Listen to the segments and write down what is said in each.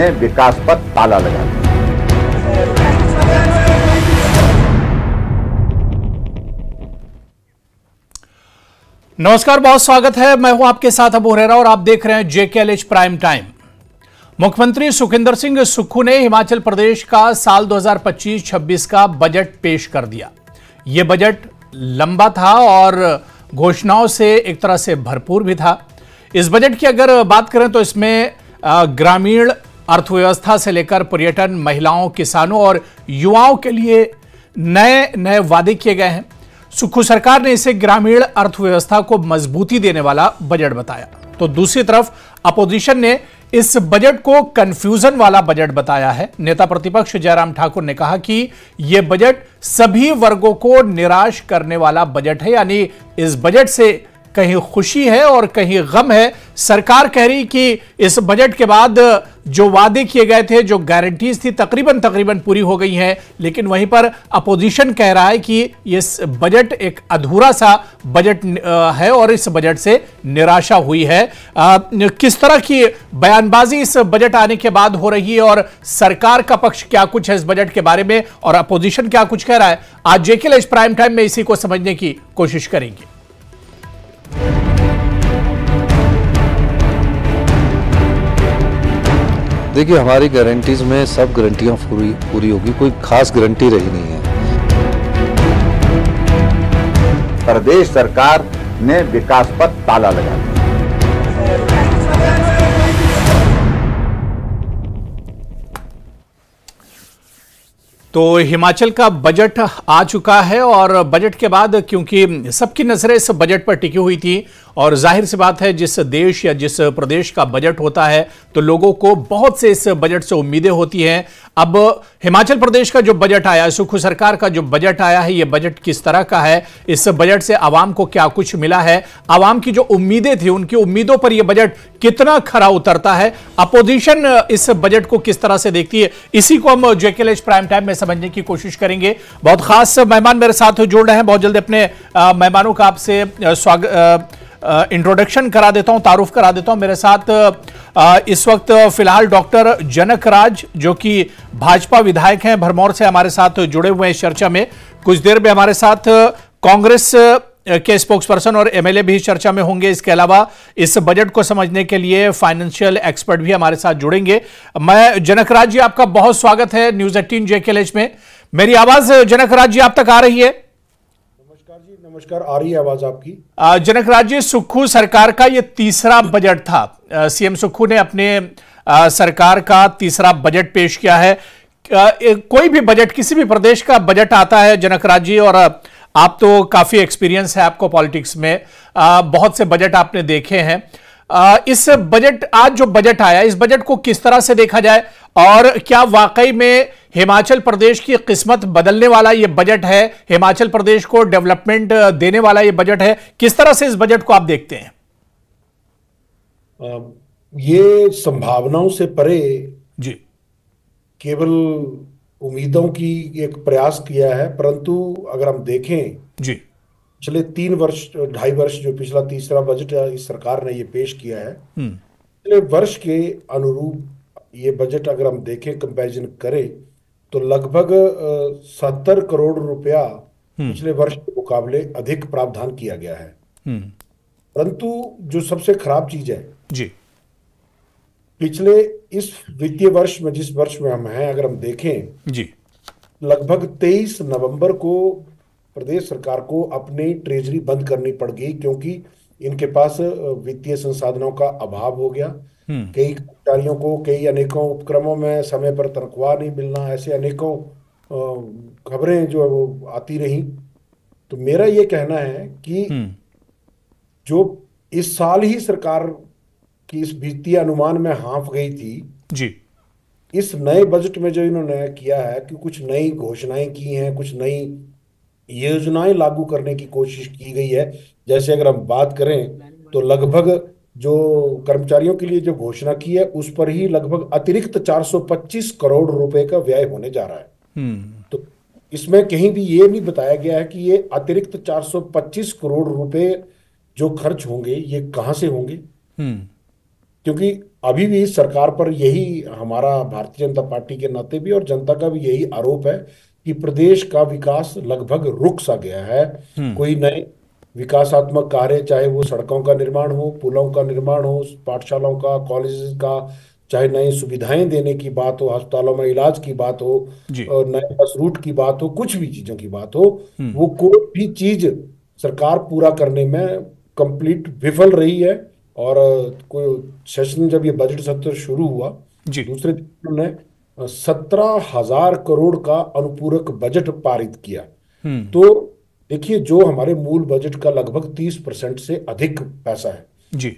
ने विकास पर ताला लगा दिया। नमस्कार, बहुत स्वागत है। मैं हूं आपके साथ अबू हुरैरा और आप देख रहे हैं JKLH प्राइम टाइम। मुख्यमंत्री सुखविंदर सिंह सुक्खू ने हिमाचल प्रदेश का साल 2025-26 का बजट पेश कर दिया। यह बजट लंबा था और घोषणाओं से एक तरह से भरपूर भी था। इस बजट की अगर बात करें तो इसमें ग्रामीण अर्थव्यवस्था से लेकर पर्यटन, महिलाओं, किसानों और युवाओं के लिए नए नए वादे किए गए हैं। सुक्खू सरकार ने इसे ग्रामीण अर्थव्यवस्था को मजबूती देने वाला बजट बताया, तो दूसरी तरफ अपोजिशन ने इस बजट को कंफ्यूजन वाला बजट बताया है। नेता प्रतिपक्ष जयराम ठाकुर ने कहा कि यह बजट सभी वर्गों को निराश करने वाला बजट है, यानी इस बजट से कहीं खुशी है और कहीं गम है। सरकार कह रही कि इस बजट के बाद जो वादे किए गए थे, जो गारंटीज थी, तकरीबन पूरी हो गई हैं, लेकिन वहीं पर अपोजिशन कह रहा है कि इस बजट एक अधूरा सा बजट है और इस बजट से निराशा हुई है। किस तरह की बयानबाजी इस बजट आने के बाद हो रही है और सरकार का पक्ष क्या कुछ है इस बजट के बारे में और अपोजिशन क्या कुछ कह रहा है, आज JKLH प्राइम टाइम में इसी को समझने की कोशिश करेंगे। देखिए, हमारी गारंटीज में सब गारंटियां पूरी होगी, कोई खास गारंटी रही नहीं है। प्रदेश सरकार ने विकास पर ताला लगा दिया। तो हिमाचल का बजट आ चुका है और बजट के बाद क्योंकि सबकी नजरें इस बजट पर टिकी हुई थी और जाहिर सी बात है जिस देश या जिस प्रदेश का बजट होता है तो लोगों को बहुत से इस बजट से उम्मीदें होती हैं। अब हिमाचल प्रदेश का जो बजट आया है, सुक्खू सरकार का जो बजट आया है, ये बजट किस तरह का है, इस बजट से आवाम को क्या कुछ मिला है, आवाम की जो उम्मीदें थी उनकी उम्मीदों पर यह बजट कितना खरा उतरता है, अपोजिशन इस बजट को किस तरह से देखती है, इसी को हम JKLH प्राइम टाइम में समझने की कोशिश करेंगे। बहुत खास मेहमान मेरे साथ जुड़ रहे हैं, बहुत जल्दी अपने मेहमानों का आपसे इंट्रोडक्शन करा देता हूं, तारुफ करा देता हूं। मेरे साथ इस वक्त फिलहाल डॉक्टर जनक राज जो कि भाजपा विधायक हैं, भरमौर से हमारे साथ जुड़े हुए हैं चर्चा में। कुछ देर में हमारे साथ कांग्रेस के स्पोक्सपर्सन और MLA भी चर्चा में होंगे। इसके अलावा इस बजट को समझने के लिए फाइनेंशियल एक्सपर्ट भी हमारे साथ जुड़ेंगे। मैं जनक राज जी, आपका बहुत स्वागत है न्यूज 18 JKLH में। मेरी आवाज जनक राज जी आप तक आ रही है? नमस्कार जी, नमस्कार। आ रही है आवाज आपकी? जनक राज जी, सुक्खू सरकार का यह तीसरा बजट था। CM सुक्खू ने अपने सरकार का तीसरा बजट पेश किया है। कोई भी बजट, किसी भी प्रदेश का बजट आता है जनक राज जी, और आप तो काफी एक्सपीरियंस है आपको पॉलिटिक्स में, बहुत से बजट आपने देखे हैं। इस बजट, आज जो बजट आया, इस बजट को किस तरह से देखा जाए और क्या वाकई में हिमाचल प्रदेश की किस्मत बदलने वाला यह बजट है, हिमाचल प्रदेश को डेवलपमेंट देने वाला यह बजट है? किस तरह से इस बजट को आप देखते हैं? ये संभावनाओं से परे जी, केवल उम्मीदों की एक प्रयास किया है, परंतु अगर हम देखें जी, पिछले 2.5 वर्ष जो पिछला तीसरा बजट इस सरकार ने ये पेश किया है, पिछले वर्ष के अनुरूप ये बजट अगर हम देखें, कंपैरिजन करें, तो लगभग 70 करोड़ रुपया पिछले वर्ष के मुकाबले अधिक प्रावधान किया गया है। परंतु जो सबसे खराब चीज है जी, पिछले इस वित्तीय वर्ष में, जिस वर्ष में हम हैं, अगर हम देखें जी, लगभग 23 नवंबर को प्रदेश सरकार को अपनी ट्रेजरी बंद करनी पड़ गई, क्योंकि इनके पास वित्तीय संसाधनों का अभाव हो गया। कई कर्मचारियों को कई अनेकों उपक्रमों में समय पर तनख्वाह नहीं मिलना, ऐसे अनेकों खबरें जो आती रही। तो मेरा ये कहना है कि जो इस साल ही सरकार की इस वित्तीय अनुमान में हाँफ गई थी जी, इस नए बजट में जो इन्होंने किया है कि कुछ नई घोषणाएं की हैं, कुछ नई योजनाएं लागू करने की कोशिश की गई है। जैसे अगर हम बात करें तो लगभग जो कर्मचारियों के लिए जो घोषणा की है उस पर ही लगभग अतिरिक्त 425 करोड़ रुपए का व्यय होने जा रहा है। तो इसमें कहीं भी ये नहीं बताया गया है कि ये अतिरिक्त 425 करोड़ रुपए जो खर्च होंगे ये कहां से होंगे। क्योंकि अभी भी इस सरकार पर यही हमारा भारतीय जनता पार्टी के नाते भी और जनता का भी यही आरोप है कि प्रदेश का विकास लगभग रुक सा गया है। कोई नए विकासात्मक कार्य, चाहे वो सड़कों का निर्माण हो, पुलों का निर्माण हो, पाठशालाओं का, कॉलेजेस का, चाहे नई सुविधाएं देने की बात हो, अस्पतालों में इलाज की बात हो, जी। और नए बस रूट की बात हो, कुछ भी चीजों की बात हो, वो कोई भी चीज सरकार पूरा करने में कंप्लीट विफल रही है। और कोई सेशन जब ये बजट सत्र शुरू हुआ, जी। दूसरे दिन उन्होंने 17,000 करोड़ का अनुपूरक बजट पारित किया। तो देखिए, जो हमारे मूल बजट का लगभग 30% से अधिक पैसा है, जी।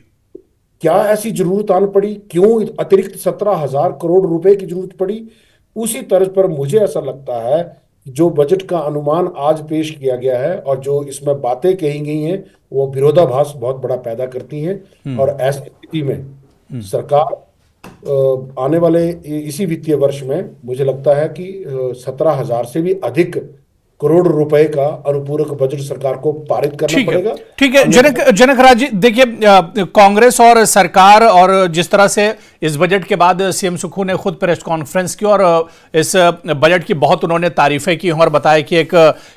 क्या ऐसी जरूरत आन पड़ी? क्यों अतिरिक्त 17,000 करोड़ रुपए की जरूरत पड़ी? उसी तर्ज पर मुझे ऐसा लगता है कि जो बजट का अनुमान आज पेश किया गया है और जो इसमें बातें कही गई हैं, वो विरोधाभास बहुत बड़ा पैदा करती हैं। और ऐसी स्थिति में सरकार आने वाले इसी वित्तीय वर्ष में मुझे लगता है कि 17,000 से भी अधिक करोड़ रुपए का अनुपूरक बजट सरकार को पारित करना पड़ेगा। ठीक है जनक राज जी, देखिए कांग्रेस और सरकार और जिस तरह से इस बजट के बाद सीएम सुक्खू ने खुद प्रेस कॉन्फ्रेंस की और इस बजट की बहुत उन्होंने तारीफें की और बताया कि एक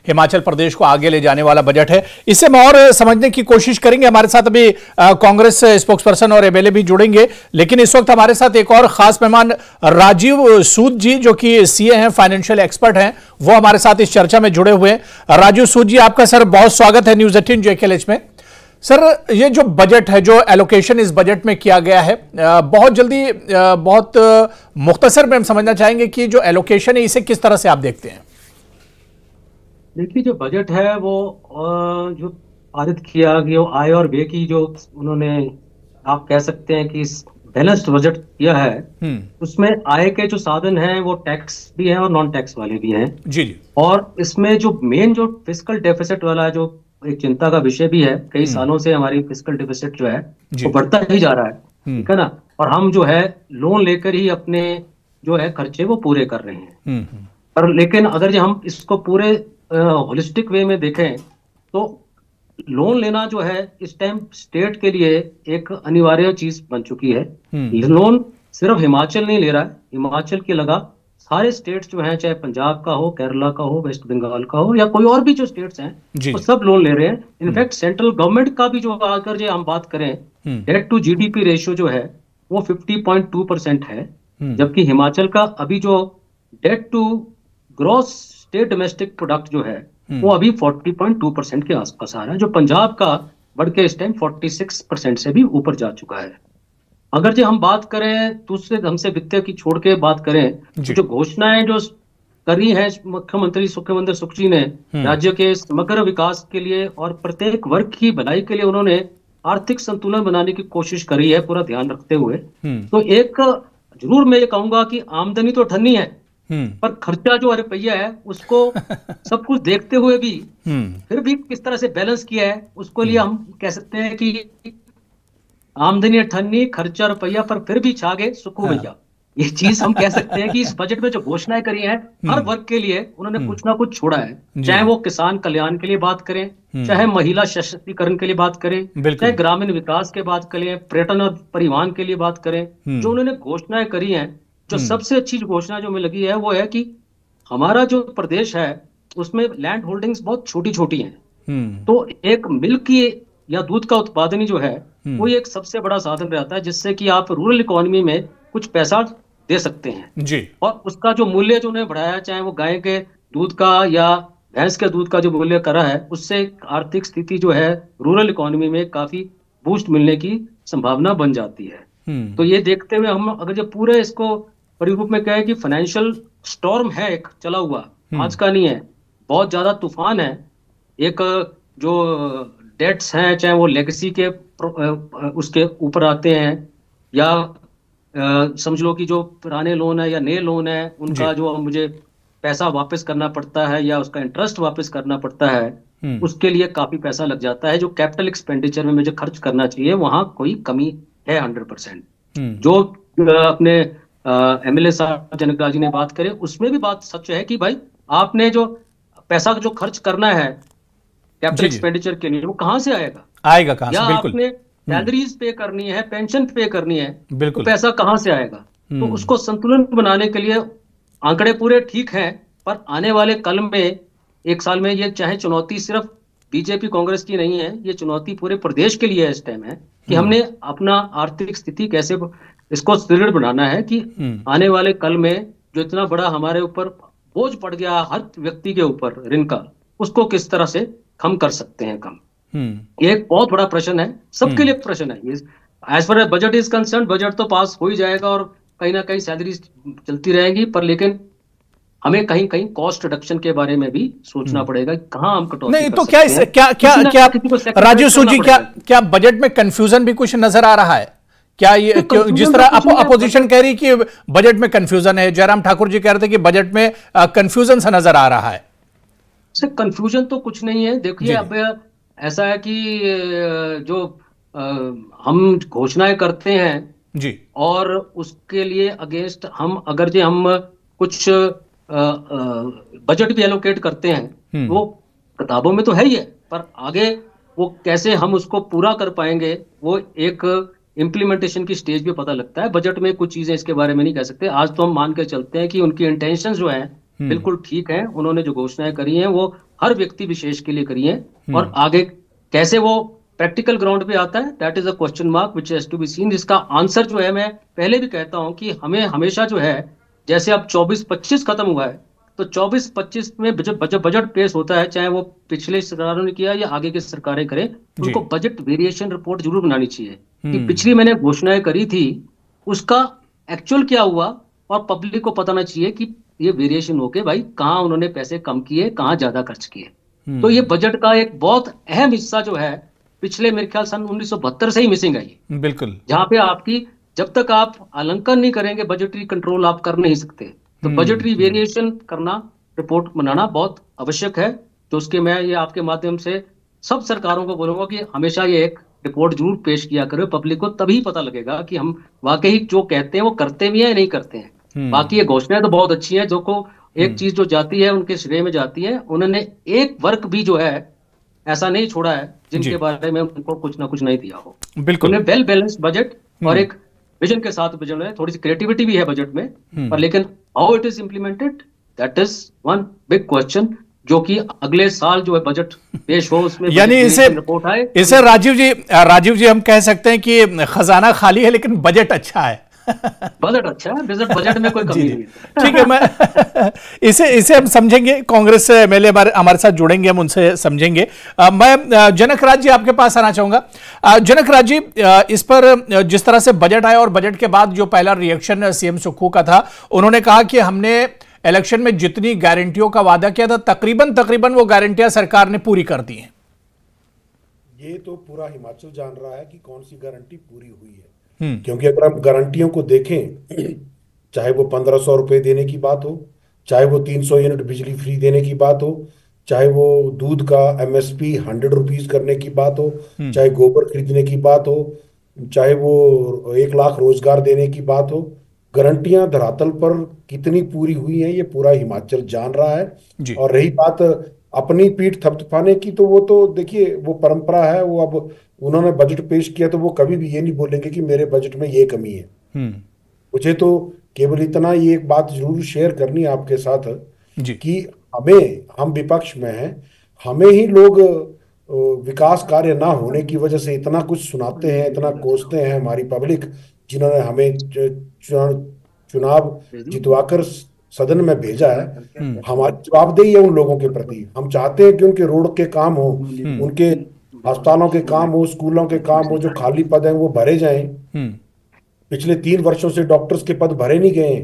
हिमाचल प्रदेश को आगे ले जाने वाला बजट है। इससे हम और समझने की कोशिश करेंगे। हमारे साथ अभी कांग्रेस स्पोक्सपर्सन और एमएलए भी जुड़ेंगे, लेकिन इस वक्त हमारे साथ एक और खास मेहमान राजीव सूद जी, जो कि सीए हैं, फाइनेंशियल एक्सपर्ट हैं, वो हमारे साथ इस चर्चा में जुड़े हुए हैं। राजीव सूद जी, आपका सर बहुत स्वागत है न्यूज 18 जेकेएलएच में। सर, ये जो बजट है, जो एलोकेशन इस बजट में किया गया है, बहुत जल्दी बहुत मुख्तसर में हम समझना चाहेंगे कि जो एलोकेशन है इसे किस तरह से आप देखते हैं? देखिए, जो बजट है वो जो पारित किया गया, आय और व्यय की जो उन्होंने, आप कह सकते हैं कि बैलेंस्ड बजट किया है, उसमें आय के जो साधन हैं वो टैक्स भी हैं और नॉन टैक्स वाले भी हैं। जी जी। और इसमें जो मेन जो फिस्कल डेफिसिट वाला जो एक चिंता का विषय भी है, कई सालों से हमारी फिस्कल डेफिसिट जो है वो बढ़ता ही जा रहा है, ठीक है ना। और हम जो है लोन लेकर ही अपने जो है खर्चे वो पूरे कर रहे हैं। पर लेकिन अगर जो हम इसको पूरे होलिस्टिक वे में देखें तो लोन लेना जो है इस टाइम स्टेट के लिए एक अनिवार्य चीज बन चुकी है। लोन सिर्फ हिमाचल नहीं ले रहा है, हिमाचल के लगा सारे स्टेट्स जो हैं, चाहे पंजाब का हो, केरला का हो, वेस्ट बंगाल का हो, या कोई और भी जो स्टेट्स हैं, वो सब लोन ले रहे हैं। इनफैक्ट सेंट्रल गवर्नमेंट का भी जो अगर जो हम बात करें, डेट टू जीडीपी रेशियो जो है वो 50.2% है, जबकि हिमाचल का अभी जो debt to gross state domestic product जो है वो अभी 40.2% के आसपास आ रहा है, जो पंजाब का बढ़ के इस टाइम 46% से भी ऊपर जा चुका है। अगर जो हम बात करें दूसरे ढंग से वित्त की छोड़ के बात करें, तो जो घोषणाएं जो करी है मुख्यमंत्री सुख जी ने राज्य के समग्र विकास के लिए और प्रत्येक वर्ग की भलाई के लिए, उन्होंने आर्थिक संतुलन बनाने की कोशिश करी है पूरा ध्यान रखते हुए। तो एक जरूर मैं ये कहूंगा कि आमदनी तो ठन्नी है, पर खर्चा जो रुपया है उसको सब कुछ देखते हुए भी फिर भी किस तरह से बैलेंस किया है, उसको लिए हम कह सकते हैं कि आमदनी अठन्नी, खर्चा रुपया, पर फिर भी छा गए सुक्खू भैया। ये चीज हम कह सकते हैं कि इस बजट में जो घोषणाएं करी हैं हर वर्ग के लिए उन्होंने कुछ ना कुछ छोड़ा है, चाहे वो किसान कल्याण के लिए बात करें, चाहे महिला सशक्तिकरण के लिए बात करें, चाहे ग्रामीण विकास के बात करें, पर्यटन और परिवहन के लिए बात करें। जो उन्होंने घोषणाएं करी हैं, जो सबसे अच्छी घोषणा जो हमें लगी है वो है कि हमारा जो प्रदेश है उसमें लैंड होल्डिंग्स बहुत छोटी छोटी हैं, तो एक मिल्क की या दूध का उत्पादन जो है वो एक सबसे बड़ा साधन रहता है, जिससे कि आप रूरल इकोनॉमी में कुछ पैसा दे सकते हैं जी। और उसका जो मूल्य जो उन्हें बढ़ाया, चाहे वो गाय के दूध का या भैंस के दूध का जो मूल्य करा है, उससे आर्थिक स्थिति जो है रूरल इकोनॉमी में काफी बूस्ट मिलने की संभावना बन जाती है। तो ये देखते हुए हम अगर जो पूरे इसको परिरूप में कहें कि फाइनेंशियल स्टॉर्म है एक चला हुआ, आज का नहीं है, बहुत ज्यादा तूफान है। एक जो डेट्स हैं, चाहे वो लेगेसी के उसके ऊपर आते हैं, या समझ लो कि जो पुराने लोन है या नए लोन है उनका जो मुझे पैसा वापस करना पड़ता है या उसका इंटरेस्ट वापस करना पड़ता है, उसके लिए काफी पैसा लग जाता है। जो कैपिटल एक्सपेंडिचर में मुझे खर्च करना चाहिए वहां कोई कमी है 100%। जो अपने एमएलए साहब जनक राज जी ने बात करे, उसमें भी बात सच है कि भाई आपने जो पैसा जो खर्च करना है कैपिटल एक्सपेंडिचर के लिए, वो कहां से आएगा कहां से? बिल्कुल। आपने सैलरीज पे करनी है, पेंशन पे करनी है, बिल्कुल, तो पैसा कहाँ से आएगा? तो उसको संतुलन बनाने के लिए आंकड़े पूरे ठीक हैं, पर आने वाले कल में, एक साल में, ये चाहे चुनौती सिर्फ बीजेपी कांग्रेस की नहीं है, ये चुनौती पूरे प्रदेश के लिए इस टाइम है कि हमने अपना आर्थिक स्थिति कैसे इसको सुदृढ़ बनाना है कि आने वाले कल में जो इतना बड़ा हमारे ऊपर बोझ पड़ गया हर व्यक्ति के ऊपर ऋण का, उसको किस तरह से कम कर सकते हैं कम। ये एक बहुत बड़ा प्रश्न है, सबके लिए प्रश्न है। As far budget is concern, budget तो पास हो ही जाएगा और कहीं ना कहीं सैलरी चलती रहेगी, पर लेकिन हमें कहीं कहीं कॉस्ट रिडक्शन के बारे में भी सोचना पड़ेगा कि कहां हम कटौती नहीं कर तो सकते क्या हैं। क्या राजीव सूद जी, क्या बजट में कंफ्यूजन भी कुछ नजर आ रहा है क्या? ये जिस तरह अपोजिशन कह रही कि बजट में कंफ्यूजन है, जयराम ठाकुर जी कह रहे थे कि बजट में कंफ्यूजन सा नजर आ रहा है। सर कंफ्यूजन तो कुछ नहीं है। देखिए अब ऐसा है कि जो हम घोषणाएं करते हैं जी, और उसके लिए अगेंस्ट हम अगर जो हम कुछ बजट भी एलोकेट करते हैं, वो किताबों में तो है ही है, पर आगे वो कैसे हम उसको पूरा कर पाएंगे, वो एक इम्प्लीमेंटेशन की स्टेज पे पता लगता है। बजट में कुछ चीजें इसके बारे में नहीं कह सकते। आज तो हम मान के चलते हैं कि उनकी इंटेंशन जो है बिल्कुल ठीक है, उन्होंने जो घोषणाएं करी हैं वो हर व्यक्ति विशेष के लिए करी हैं, और आगे कैसे वो प्रैक्टिकल ग्राउंड पे आता है, that is a question mark which has to be seen. इसका आंसर जो है, मैं पहले भी कहता हूं कि हमें हमेशा जो है, जैसे अब 24-25 खत्म हुआ है, तो 24-25 में बजट पेश होता है, चाहे वो पिछले सरकारों ने किया या आगे की सरकारें करें, उनको बजट वेरिएशन रिपोर्ट जरूर बनानी चाहिए कि पिछली मैंने घोषणाएं करी थी उसका एक्चुअल क्या हुआ, और पब्लिक को पता ना चाहिए कि ये वेरिएशन होके भाई कहाँ उन्होंने पैसे कम किए, कहाँ ज्यादा खर्च किए। तो ये बजट का एक बहुत अहम हिस्सा जो है, पिछले मेरे ख्याल सन 1972 से ही मिसिंग है ये। बिल्कुल, जहां पे आपकी जब तक आप आलंकन नहीं करेंगे, बजटरी कंट्रोल आप कर नहीं सकते। तो बजटरी वेरिएशन करना, रिपोर्ट बनाना बहुत आवश्यक है। तो उसके मैं ये आपके माध्यम से सब सरकारों को बोलूंगा कि हमेशा ये एक रिपोर्ट जरूर पेश किया करो पब्लिक को, तभी पता लगेगा कि हम वाकई जो कहते हैं वो करते भी हैं या नहीं करते हैं। बाकी ये घोषणाएं तो बहुत अच्छी हैं, जो को एक चीज जो जाती है उनके श्रेय में जाती है। उन्होंने एक वर्क भी जो है ऐसा नहीं छोड़ा है जिनके बारे में उनको कुछ ना कुछ नहीं दिया हो। बिल्कुल, उन्हें वेल बैलेंस्ड बजट और एक विजन के साथ बजट है। थोड़ी सी क्रिएटिविटी भी है बजट में, पर लेकिन how it is implemented, that is one big question, जो कि अगले साल जो है बजट पेश हो उसमें यानी रिपोर्ट आए। इसे राजीव जी हम कह सकते हैं कि खजाना खाली है लेकिन बजट अच्छा है। बजट अच्छा है, बजट में कोई कमी नहीं है। ठीक है, मैं इसे हम समझेंगे। कांग्रेस से एमएलए हमारे साथ जुड़ेंगे, हम उनसे समझेंगे। मैं जनक राज जी आपके पास आना चाहूंगा। जनक राज जी, इस पर जिस तरह से बजट आया और बजट के बाद जो पहला रिएक्शन सीएम सुक्खू का था, उन्होंने कहा कि हमने इलेक्शन में जितनी गारंटियों का वादा किया था तकरीबन वो गारंटियां सरकार ने पूरी कर दी हैं। ये तो पूरा हिमाचल जान रहा है कि कौन सी गारंटी पूरी हुई है। क्योंकि अगर हम गारंटियों को देखें, चाहे वो 1500 रुपए देने की बात हो, चाहे वो 300 यूनिट बिजली फ्री देने की बात हो, चाहे वो दूध का एमएसपी 100 रुपीज करने की बात हो, चाहे गोबर खरीदने की बात हो, चाहे वो 1 लाख रोजगार देने की बात हो, गारंटियां धरातल पर कितनी पूरी हुई हैं ये पूरा हिमाचल जान रहा है। और रही बात अपनी पीठ थपथपाने की, तो वो तो देखिए वो परंपरा है। वो अब उन्होंने बजट पेश किया तो वो कभी भी ये नहीं बोलेंगे कि मेरे बजट में ये कमी है। मुझे तो केवल इतना ये एक बात जरूर शेयर करनी है आपके साथ कि हम विपक्ष में हैं, हमें ही लोग विकास कार्य ना होने की वजह से इतना कुछ सुनाते हैं, इतना कोसते हैं हमारी पब्लिक, जिन्होंने हमें चुनाव जितवाकर सदन में भेजा है। हमारी जवाबदेही है उन लोगों के प्रति। हम चाहते हैं कि उनके रोड के काम हो, उनके अस्पतालों के काम हो, स्कूलों के काम हो, जो खाली पद हैं वो भरे जाएं। पिछले 3 वर्षों से डॉक्टर्स के पद भरे नहीं गए,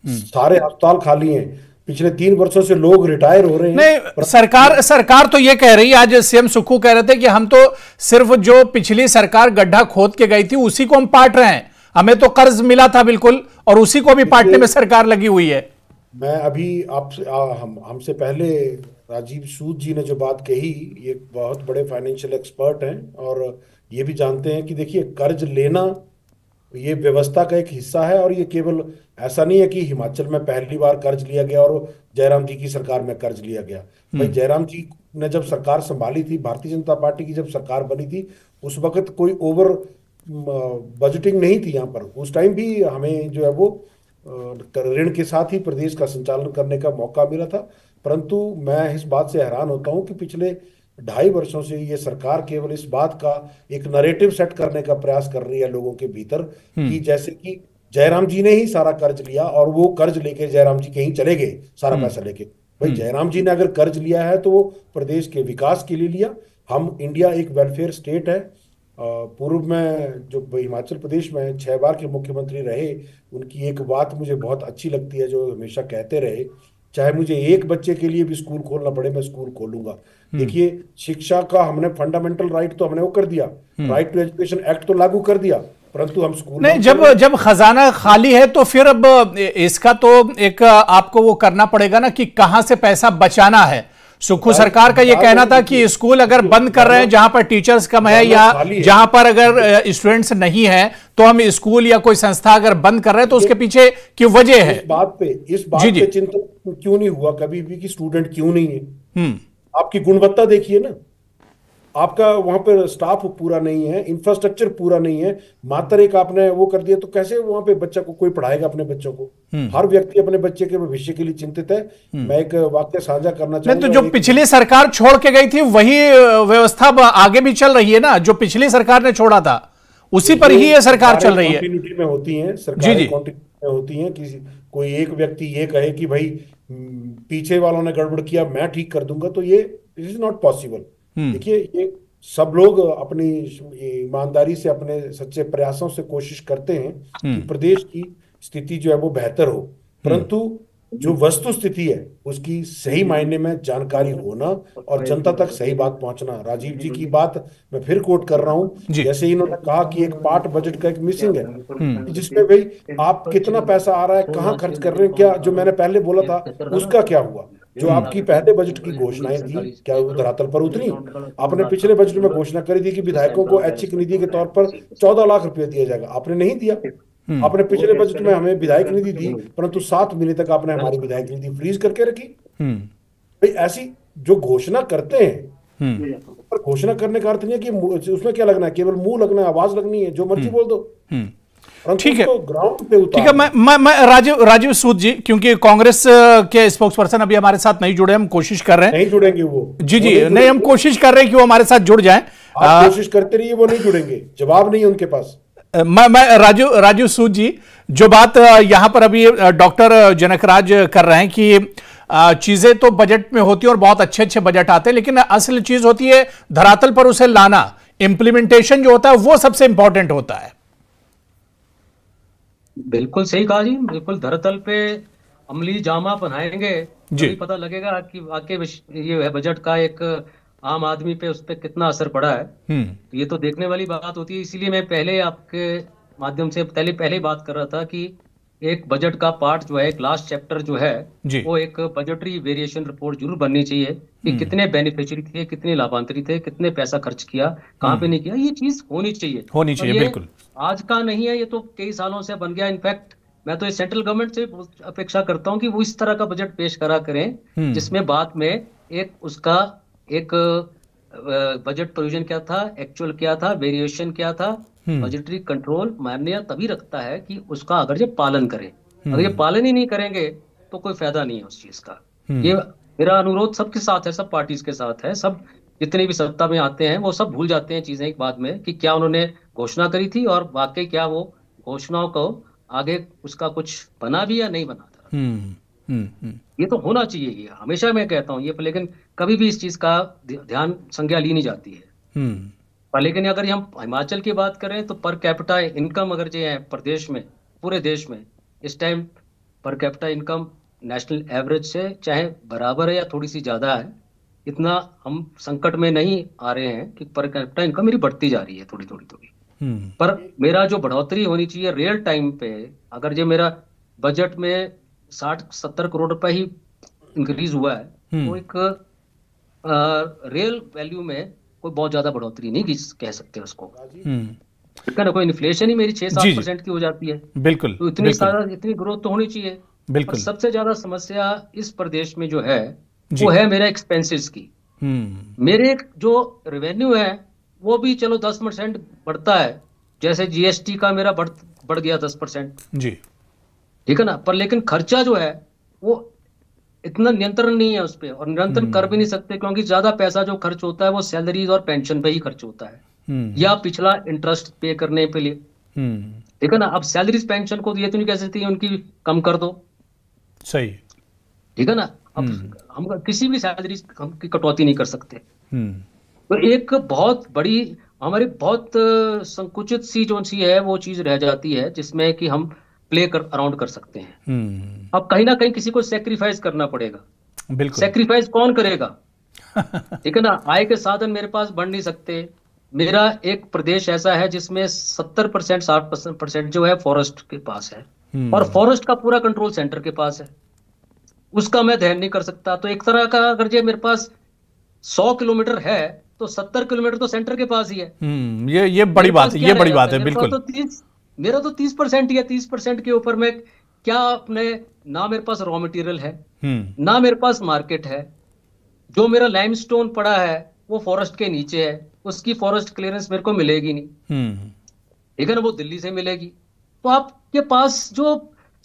सारे अस्पताल खाली हैं। पिछले 3 वर्षों से लोग रिटायर हो रहे हैं। नहीं, सरकार तो ये कह रही है, आज सीएम सुक्खू कह रहे थे कि हम तो सिर्फ जो पिछली सरकार गड्ढा खोद के गई थी उसी को हम पाट रहे हैं, हमें तो कर्ज मिला था बिल्कुल और उसी को भी पाटने में सरकार लगी हुई है। मैं अभी आपसे हमसे पहले राजीव सूद जी ने जो बात कही, ये बहुत बड़े फाइनेंशियल एक्सपर्ट हैं और ये भी जानते हैं कि देखिए कर्ज लेना ये व्यवस्था का एक हिस्सा है। और ये केवल ऐसा नहीं है कि हिमाचल में पहली बार कर्ज लिया गया और जयराम जी की सरकार में कर्ज लिया गया। भाई जयराम जी ने जब सरकार संभाली थी, भारतीय जनता पार्टी की जब सरकार बनी थी, उस वक्त कोई ओवर बजटिंग नहीं थी यहाँ पर। उस टाइम भी हमें जो है वो ऋण के साथ ही प्रदेश का संचालन करने का मौका मिला था। परंतु मैं इस बात से हैरान होता हूँ कि पिछले 2.5 वर्षों से ये सरकार केवल इस बात का एक नरेटिव सेट करने का प्रयास कर रही है लोगों के भीतर कि जैसे कि जयराम जी ने ही सारा कर्ज लिया और वो कर्ज लेके जयराम जी कहीं चले गए सारा पैसा लेके। भाई जयराम जी ने अगर कर्ज लिया है तो वो प्रदेश के विकास के लिए लिया। हम इंडिया एक वेलफेयर स्टेट है। पूर्व में जो हिमाचल प्रदेश में 6 बार के मुख्यमंत्री रहे, उनकी एक बात मुझे बहुत अच्छी लगती है जो हमेशा कहते रहे, चाहे मुझे एक बच्चे के लिए भी स्कूल खोलना पड़े मैं स्कूल खोलूंगा। देखिए, शिक्षा का हमने फंडामेंटल राइट तो हमने वो कर दिया, राइट टू एजुकेशन एक्ट तो लागू कर दिया, परंतु हम स्कूल नहीं, जब खजाना खाली है तो फिर अब इसका तो एक आपको वो करना पड़ेगा ना कि कहां से पैसा बचाना है। सुक्खू सरकार का ये कहना था कि स्कूल अगर बंद कर रहे हैं जहां पर टीचर्स कम है या जहां पर अगर स्टूडेंट्स नहीं है तो हम स्कूल या कोई संस्था अगर बंद कर रहे हैं तो उसके पीछे की वजह है। इस बात पे चिंतन क्यों नहीं हुआ कभी भी कि स्टूडेंट क्यों नहीं है? आपकी गुणवत्ता देखिए ना, आपका वहां पर स्टाफ पूरा नहीं है, इंफ्रास्ट्रक्चर पूरा नहीं है, मात्र एक आपने वो कर दिया तो कैसे वहां पे बच्चा को कोई पढ़ाएगा अपने बच्चों को? हर व्यक्ति अपने बच्चे के भविष्य के लिए चिंतित है। मैं एक वाक्य साझा करना चाहूंगा। तो जो पिछली सरकार छोड़ के गई थी वही व्यवस्था आगे भी चल रही है ना, जो पिछली सरकार ने छोड़ा था उसी पर ही ये सरकार चल रही है। कंटिन्यूटी में होती है सरकारें, कंटिन्यूटी में होती है। किसी कोई एक व्यक्ति ये कहे कि भाई पीछे वालों ने गड़बड़ किया मैं ठीक कर दूंगा, तो ये इट इज नॉट पॉसिबल। देखिए, ये सब लोग अपनी ईमानदारी से अपने सच्चे प्रयासों से कोशिश करते हैं कि प्रदेश की स्थिति जो है वो बेहतर हो, परंतु जो वस्तु स्थिति है उसकी सही मायने में जानकारी होना और जनता तक सही बात पहुंचना। राजीव जी की बात मैं फिर कोट कर रहा हूं, जैसे इन्होंने कहा कि एक पार्ट बजट का एक मिसिंग है जिसमें भाई आप कितना पैसा आ रहा है, कहां खर्च कर रहे हैं, क्या जो मैंने पहले बोला था उसका क्या हुआ? जो आपकी पहले बजट की घोषणाएं थी क्या वो धरातल पर उतरी? आपने पिछले बजट में घोषणा करी थी कि विधायकों को ऐच्छिक निधि के तौर पर 14 लाख रुपए दिया जाएगा, आपने नहीं दिया। आपने पिछले बजट में हमें विधायक निधि दी, परंतु 7 महीने तक आपने हमारी विधायक निधि फ्रीज करके रखी। भाई ऐसी जो घोषणा करते हैं, पर घोषणा करने का अर्थ नहीं है कि उसमें क्या लगना है, केवल मुंह लगना है, आवाज लगनी है, जो मर्जी बोल दो। ठीक है, ग्राउंड पे ठीक है। मैं राजीव सूद जी, क्योंकि कांग्रेस के स्पोक्स पर्सन अभी हमारे साथ नहीं जुड़े, हम कोशिश कर रहे हैं। नहीं जुड़ेंगे वो, जी नहीं, हम कोशिश कर रहे हैं कि वो हमारे साथ जुड़ जाएं। आप कोशिश करते रहिए, वो नहीं जुड़ेंगे, जवाब नहीं है उनके पास। मैं राजीव सूद जी, जो बात यहां पर अभी डॉक्टर जनकराज कर रहे हैं कि चीजें तो बजट में होती है और बहुत अच्छे बजट आते हैं, लेकिन असल चीज होती है धरातल पर उसे लाना, इम्प्लीमेंटेशन जो होता है वो सबसे इंपॉर्टेंट होता है। बिल्कुल सही कहा जी, बिल्कुल धरातल पे अमली जामा पहनाएंगे तो पता लगेगा कि वाकई ये बजट का एक आम आदमी पे उस पर कितना असर पड़ा है। ये तो देखने वाली बात होती है। इसीलिए मैं पहले आपके माध्यम से पहले बात कर रहा था कि एक बजट का पार्ट जो है, एक लास्ट चैप्टर जो है वो एक बजटरी वेरिएशन रिपोर्ट जरूर बननी चाहिए कि कितने बेनिफिशियरी थे, कितने लाभांतरी थे, कितने पैसा खर्च किया, कहाँ पे नहीं किया, ये चीज होनी चाहिए। बिल्कुल आज का नहीं है, ये तो कई सालों से बन गया। इनफैक्ट मैं तो सेंट्रल गवर्नमेंट से अपेक्षा करता हूँ कि वो इस तरह का बजट पेश करा करें जिसमें बाद में एक उसका एक बजट प्रोविजन क्या था, एक्चुअल क्या था, वेरिएशन क्या था, बजटरी कंट्रोल मान्य तभी रखता है कि उसका अगर ये पालन करें। अगर ये पालन ही नहीं करेंगे तो कोई फायदा नहीं है उस चीज का। ये मेरा अनुरोध सबके साथ है, सब पार्टीज के साथ है। सब जितने भी सत्ता में आते हैं वो सब भूल जाते हैं चीजें एक बाद में कि क्या उन्होंने घोषणा करी थी और वाकई क्या वो घोषणाओं को आगे उसका कुछ बना भी या नहीं बना था। ये तो होना चाहिए, ये हमेशा मैं कहता हूँ ये, लेकिन कभी भी इस चीज का ध्यान संज्ञा ली नहीं जाती है। पर लेकिन अगर हम हिमाचल की बात करें तो पर कैपिटा इनकम अगर जो है प्रदेश में, पूरे देश में इस time per capita income national average से चाहे बराबर है या थोड़ी सी ज्यादा है, इतना हम संकट में नहीं आ रहे हैं कि पर कैपिटा इनकम मेरी बढ़ती जा रही है थोड़ी। पर मेरा जो बढ़ोतरी होनी चाहिए रियल टाइम पे, अगर जो मेरा बजट में 60-70 करोड़ रुपए ही इंक्रीज हुआ है तो एक रियल वैल्यू में कोई बहुत ज्यादा बढ़ोतरी नहीं कह सकते उसको। ना कोई इन्फ्लेशन ही मेरी 6-7% की हो जाती है। बिल्कुल, तो इतनी ग्रोथ तो होनी चाहिए। बिल्कुल। सबसे ज्यादा समस्या इस प्रदेश में जो है वो है मेरा एक्सपेंसेस की। मेरे जो रेवेन्यू है वो भी चलो 10% बढ़ता है, जैसे जीएसटी का मेरा बढ़ गया 10% जी, ठीक है ना, पर लेकिन खर्चा जो है वो इतना नियंत्रण नहीं है उस पर, और नियंत्रण कर भी नहीं सकते, क्योंकि ज्यादा पैसा जो खर्च होता है वो सैलरीज और पेंशन पे ही खर्च होता है, या पिछला इंटरेस्ट पे करने पे लिए, ठीक है ना। अब सैलरीज पेंशन को ये तो नहीं कह सकती उनकी कम कर दो, सही, ठीक है ना। अब हम किसी भी सैलरी की कटौती नहीं कर सकते। तो एक बहुत बड़ी हमारी बहुत संकुचित सी जो सी है वो चीज रह जाती है, जिसमें कि हम प्ले अराउंड कर सकते हैं। अब कहीं ना कहीं किसी को सेक्रीफाइस करना पड़ेगा। बिल्कुल, सेक्रीफाइस कौन करेगा? ठीक है ना, आय के साधन मेरे पास बढ़ नहीं सकते। मेरा एक प्रदेश ऐसा है जिसमें 70% 60% जो है फॉरेस्ट के पास है, और फॉरेस्ट का पूरा कंट्रोल सेंटर के पास है, उसका मैं ध्यान नहीं कर सकता। तो एक तरह का अगर जो मेरे पास 100 किलोमीटर है तो 70 किलोमीटर तो सेंटर के पास ही है। ये बड़ी बात है, ये बड़ी बात है, बिल्कुल। मेरा तो 30% ही है, 30% के ऊपर में क्या अपने, ना मेरे पास रॉ मटेरियल है, ना मेरे पास मार्केट है। जो मेरा लाइमस्टोन पड़ा है वो फॉरेस्ट के नीचे है, उसकी फॉरेस्ट क्लियरेंस मेरे को मिलेगी नहीं, ठीक है ना, वो दिल्ली से मिलेगी। तो आपके पास जो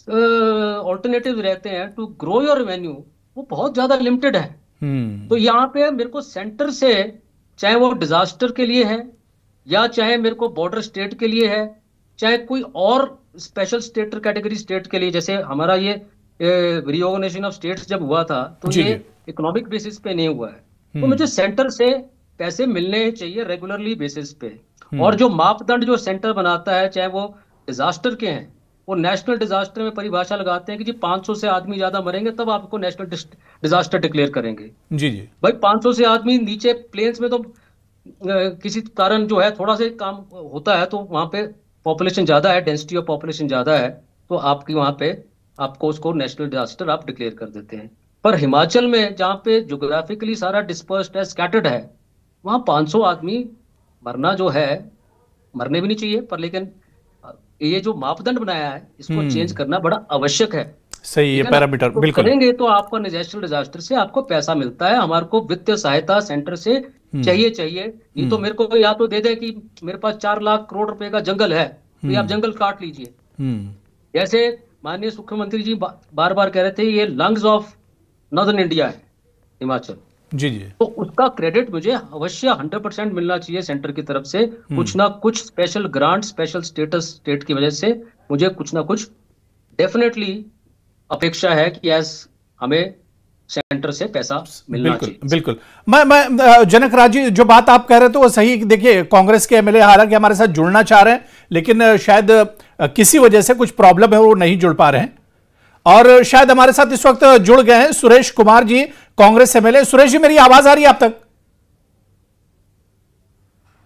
ऑल्टरनेटिव रहते हैं टू ग्रो योर रेवेन्यू वो बहुत ज्यादा लिमिटेड है। तो यहाँ पे मेरे को सेंटर से, चाहे वो डिजास्टर के लिए है, या चाहे मेरे को बॉर्डर स्टेट के लिए है, चाहे कोई और स्पेशल स्टेट कैटेगरी स्टेट के लिए, जैसे हमारा ये रीऑर्गेनाइजेशन ऑफ स्टेट्स जब हुआ था तो ये इकोनॉमिक बेसिस पे नहीं हुआ है। तो मुझे सेंटर से पैसे मिलने चाहिए रेगुलरली बेसिस पे, और जो मापदंड जो सेंटर बनाता है, चाहे वो डिजास्टर के हैं, वो नेशनल डिजास्टर में परिभाषा लगाते हैं कि जी 500 से आदमी ज्यादा मरेंगे तब आपको नेशनल डिजास्टर डिक्लेयर करेंगे। जी जी भाई 500 से आदमी नीचे प्लेन्स में तो किसी कारण जो है थोड़ा सा काम होता है, तो वहां पे पॉपुलेशन ज्यादा है, डेंसिटी ऑफ पॉपुलेशन ज्यादा है, तो आपकी वहां पे आपको उसको नेशनल डिजास्टर आप डिक्लेयर कर देते हैं। पर हिमाचल में जहाँ पे ज्योग्राफिकली सारा डिस्पर्स्ड है, स्कैटर्ड है, वहां 500 आदमी मरना जो है, मरने भी नहीं चाहिए, पर लेकिन ये जो मापदंड बनाया है इसको चेंज करना बड़ा आवश्यक है। सही, ये पैरामीटर तो बिल्कुल करेंगे तो आपको नेशनल डिजास्टर से आपको पैसा मिलता है, हमारे को वित्तीय सहायता सेंटर से चाहिए। ये तो मेरे को या तो दे दे कि मेरे पास 4 लाख करोड़ रुपए का जंगल है, तो आप जंगल काट लीजिए। जैसे माननीय मुख्यमंत्री जी बार बार कह रहे थे ये लंग्स ऑफ नॉर्दर्न इंडिया है हिमाचल, जी जी, तो उसका क्रेडिट मुझे अवश्य 100% मिलना चाहिए सेंटर की तरफ से। कुछ ना कुछ special grant, special status state की वजह से मुझे कुछ ना कुछ डेफिनेटली अपेक्षा है कि एज हमें सेंटर से पैसा मिलना चाहिए। बिल्कुल। मैं जनक राज जी, जो बात आप कह रहे थे वो सही। देखिए, कांग्रेस के एमएलए हालांकि हमारे साथ जुड़ना चाह रहे हैं, लेकिन शायद किसी वजह से कुछ प्रॉब्लम है, वो नहीं जुड़ पा रहे हैं। और शायद हमारे साथ इस वक्त जुड़ गए हैं सुरेश कुमार जी, कांग्रेस एमएलए। सुरेश जी, मेरी आवाज आ रही है आप तक?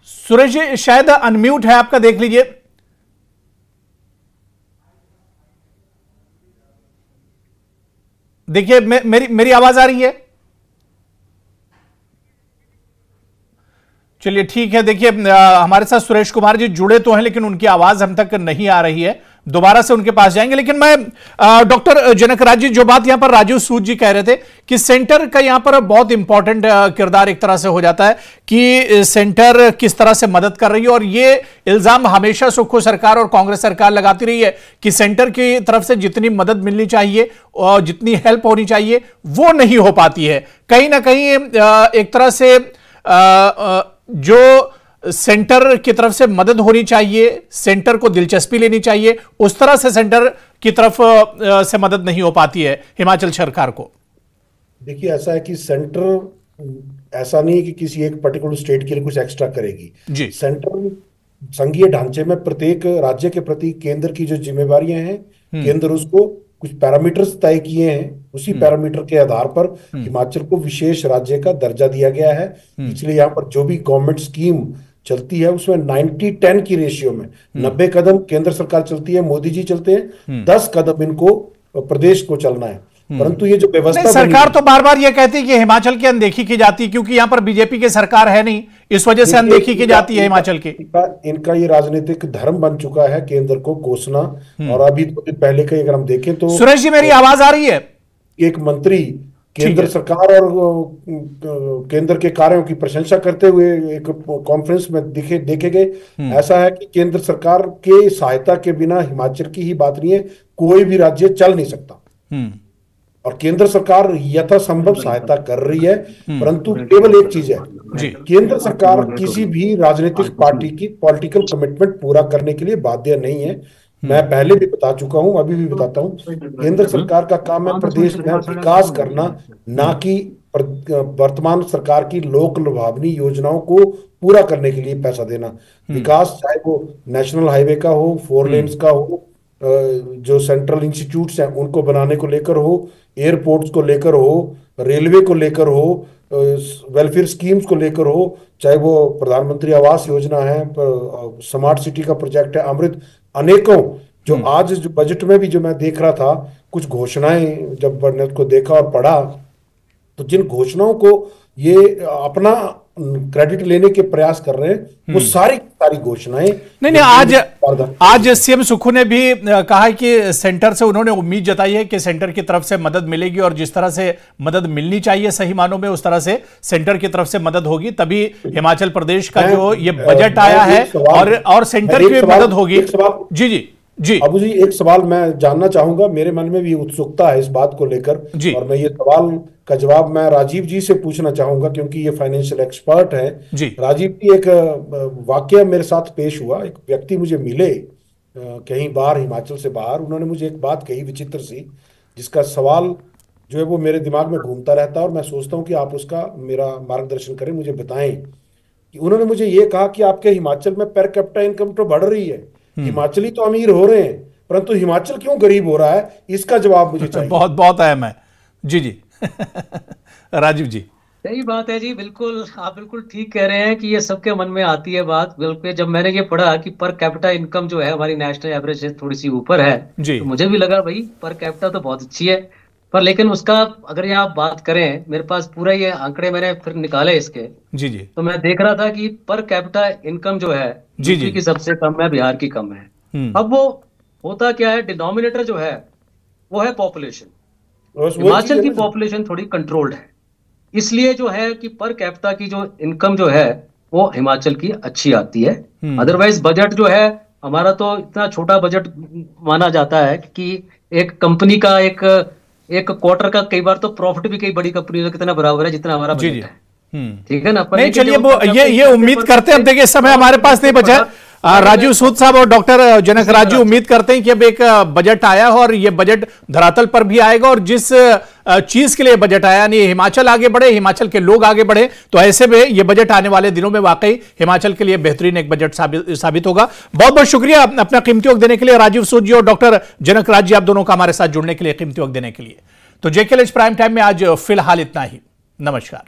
सुरेश जी शायद अनम्यूट है आपका, देख लीजिए। देखिए, मेरी आवाज आ रही है? चलिए ठीक है। देखिए, हमारे साथ सुरेश कुमार जी जुड़े तो हैं, लेकिन उनकी आवाज हम तक नहीं आ रही है। दोबारा से उनके पास जाएंगे। लेकिन मैं डॉक्टर जनक राज जी, जो बात यहां पर राजीव सूद जी कह रहे थे कि सेंटर का यहां पर बहुत इंपॉर्टेंट किरदार एक तरह से हो जाता है कि सेंटर किस तरह से मदद कर रही है, और ये इल्जाम हमेशा सुक्खू सरकार और कांग्रेस सरकार लगाती रही है कि सेंटर की तरफ से जितनी मदद मिलनी चाहिए और जितनी हेल्प होनी चाहिए वो नहीं हो पाती है। कहीं ना कहीं एक तरह से जो सेंटर की तरफ से मदद होनी चाहिए, सेंटर को दिलचस्पी लेनी चाहिए, उस तरह से सेंटर की तरफ से मदद नहीं हो पाती है हिमाचल सरकार को। देखिए, ऐसा है कि सेंटर ऐसा नहीं है कि किसी एक पर्टिकुलर स्टेट के लिए कुछ एक्स्ट्रा करेगी जी। सेंटर संघीय ढांचे में प्रत्येक राज्य के प्रति केंद्र की जो जिम्मेवारियां हैं, केंद्र उसको कुछ पैरामीटर्स तय किए हैं, उसी पैरामीटर के आधार पर हिमाचल को विशेष राज्य का दर्जा दिया गया है। इसलिए यहाँ पर जो भी गवर्नमेंट स्कीम चलती है उसमें 90-10 की रेशियो में 90 कदम केंद्र सरकार चलती है, मोदी जी चलते हैं, 10 कदम इनको प्रदेश को चलना है। परंतु ये जो व्यवस्था सरकार तो बार बार ये कहती है कि हिमाचल की अनदेखी की जाती है, क्योंकि यहाँ पर बीजेपी की सरकार है नहीं, इस वजह से अनदेखी की जाती है हिमाचल की। इनका ये राजनीतिक धर्म बन चुका है केंद्र को कोसना। और अभी तो पहले का अगर हम देखें तो सुरेश जी, मेरी आवाज आ रही है? एक मंत्री केंद्र सरकार और केंद्र के कार्यों की प्रशंसा करते हुए एक कॉन्फ्रेंस में देखे गए। ऐसा है कि केंद्र सरकार के सहायता के बिना हिमाचल की ही बात नहीं है, कोई भी राज्य चल नहीं सकता। और केंद्र सरकार यथासंभव सहायता कर रही है, परंतु केवल एक चीज है, केंद्र सरकार किसी भी राजनीतिक पार्टी की पॉलिटिकल कमिटमेंट पूरा करने के लिए बाध्य नहीं है। मैं पहले भी बता चुका हूं, अभी भी बताता हूं, केंद्र सरकार का काम है प्रदेश में विकास करना, ना कि वर्तमान सरकार की लोक लुभावनी योजनाओं को पूरा करने के लिए पैसा देना। विकास चाहे वो नेशनल हाईवे का हो, 4 लेन्स का हो, जो सेंट्रल इंस्टीट्यूट्स हैं उनको बनाने को लेकर हो, एयरपोर्ट्स को लेकर हो, रेलवे को लेकर हो, वेलफेयर स्कीम्स को लेकर हो, चाहे वो प्रधानमंत्री आवास योजना है, स्मार्ट सिटी का प्रोजेक्ट है, अमृत, अनेकों जो आज जो बजट में भी जो मैं देख रहा था, कुछ घोषणाएं जब मैंने उसको देखा और पढ़ा, तो जिन घोषणाओं को ये अपना क्रेडिट लेने के प्रयास कर रहे हैं, वो सारी घोषणाएं नहीं, आज सीएम सुक्खू ने भी कहा कि सेंटर से उन्होंने उम्मीद जताई है कि सेंटर की तरफ से मदद मिलेगी और जिस तरह से मदद मिलनी चाहिए सही मानों में, उस तरह से सेंटर की तरफ से मदद होगी, तभी हिमाचल प्रदेश का जो ये बजट आया है और सेंटर की मदद होगी। जी अबू जी, एक सवाल मैं जानना चाहूंगा, मेरे मन में भी उत्सुकता है इस बात को लेकर, और मैं ये सवाल का जवाब मैं राजीव जी से पूछना चाहूंगा, क्योंकि ये फाइनेंशियल एक्सपर्ट हैं। राजीव जी, एक वाकया मेरे साथ पेश हुआ। एक व्यक्ति मुझे मिले कहीं बाहर, हिमाचल से बाहर, उन्होंने मुझे एक बात कही विचित्र सी, जिसका सवाल जो है वो मेरे दिमाग में घूमता रहता है और मैं सोचता हूँ कि आप उसका मेरा मार्गदर्शन करें, मुझे बताएं। कि उन्होंने मुझे ये कहा कि आपके हिमाचल में पर कैपिटा इनकम तो बढ़ रही है, हिमाचली तो अमीर हो रहे हैं, परंतु हिमाचल क्यों गरीब हो रहा है, इसका जवाब मुझे चाहिए। बहुत अहम है। जी राजीव जी। सही बात है जी, बिल्कुल, आप बिल्कुल ठीक कह रहे हैं कि ये सबके मन में आती है बात। बिल्कुल, जब मैंने ये पढ़ा कि पर कैपिटा इनकम जो है हमारी नेशनल एवरेज से थोड़ी सी ऊपर है, तो मुझे भी लगा भाई पर कैपिटा तो बहुत अच्छी है, पर लेकिन उसका अगर आप बात करें, मेरे पास पूरा ये आंकड़े मैंने फिर निकाले इसके। जी तो मैं देख रहा था कि पर कैपिटा इनकम जो है यूपी की सबसे कम है, बिहार की कम है। अब वो होता क्या है, डिनोमिनेटर जो है वो है पॉपुलेशन। हिमाचल की पॉपुलेशन थोड़ी कंट्रोल्ड है, इसलिए जो है कि पर कैपिटा की जो इनकम जो है वो हिमाचल की अच्छी आती है। अदरवाइज बजट जो है हमारा तो इतना छोटा बजट माना जाता है कि एक कंपनी का एक क्वार्टर का कई बार तो प्रॉफिट भी कई बड़ी कंपनी का कितना बराबर है जितना हमारा बजट है। ठीक है ना। नहीं, चलिए वो ये उम्मीद करते हैं, अब देखिए समय हमारे पास नहीं बचा है। राजीव सूद साहब और डॉक्टर जनक राज जी उम्मीद करते हैं कि अब एक बजट आया है और ये बजट धरातल पर भी आएगा, और जिस चीज के लिए बजट आया, यानी हिमाचल आगे बढ़े, हिमाचल के लोग आगे बढ़े, तो ऐसे में ये बजट आने वाले दिनों में वाकई हिमाचल के लिए बेहतरीन एक बजट साबित होगा। बहुत बहुत शुक्रिया अपना कीमती वक्त देने के लिए राजीव सूद जी और डॉक्टर जनक राज जी, आप दोनों का हमारे साथ जुड़ने के लिए, कीमती वक्त देने के लिए। तो जेकेएलएच प्राइम टाइम में आज फिलहाल इतना ही। नमस्कार।